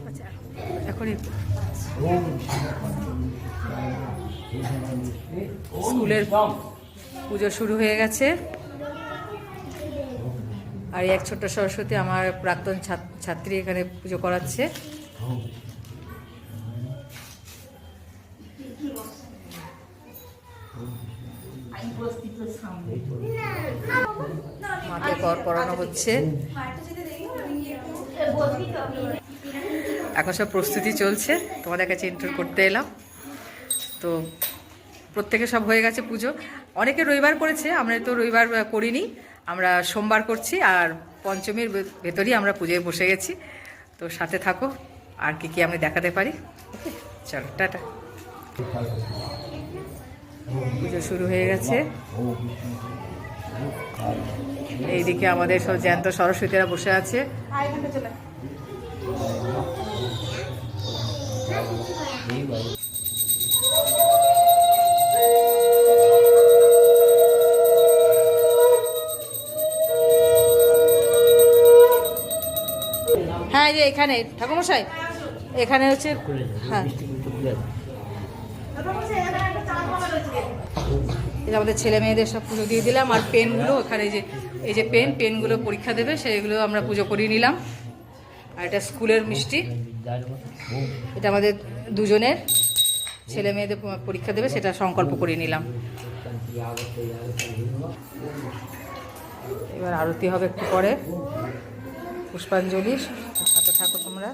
আচ্ছা এখনই স্কুলের পুজো শুরু হয়ে গেছে। আর এক ছোট্ট সরস্বতী আমার প্রাক্তন ছাত্রী এখানে পুজো করাচ্ছে। মাকে কর পরানো হচ্ছে। এখন সব প্রস্তুতি চলছে, তোমাদের কাছে ইন্টার করতে এলাম। তো প্রত্যেকে সব হয়ে গেছে পুজো। অনেকে রবিবার করেছে, আমরা তো রবিবার করিনি, আমরা সোমবার করছি। আর পঞ্চমীর ভেতরেই আমরা পুজোয় বসে গেছি। তো সাথে থাকো, আর কি কি আমি দেখাতে পারি। ওকে, চলো টাটা। পুজো শুরু হয়ে গেছে। এইদিকে আমাদের সব জ্যান্ত সরস্বতীরা বসে আছে। হ্যাঁ, যে এখানে ঠাকুরমশাই এখানে হচ্ছে। হ্যাঁ, আমাদের ছেলে মেয়েদের সব পুজো দিয়ে দিলাম। আর পেনগুলো এখানে, এই যে পেনগুলো পরীক্ষা দেবে, সেগুলো আমরা পুজো করিয়ে নিলাম। আর এটা স্কুলের মিষ্টি, এটা আমাদের দুজনের ছেলে মেয়েদের পরীক্ষা দেবে, সেটা সংকল্প করিয়ে নিলাম। এবার আরতি হবে একটু পরে, পুষ্পাঞ্জলি। সাথে থাকো তোমরা।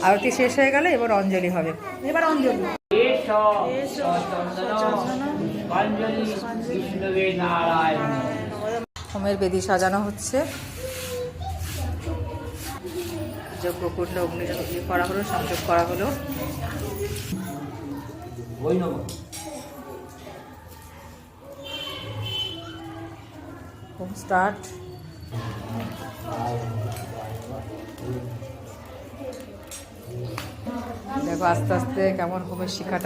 আরতি শেষ হয়ে গেলে এবার অঞ্জলি হবে। এবার অঞ্জলি, হোমের বেদি সাজানো হচ্ছে। যজ্ঞকুণ্ড অগ্নি করা হলো, সংযোগ করা হলো। Home start. দেখো আস্তে আস্তে কেমন হোমের শিখাটা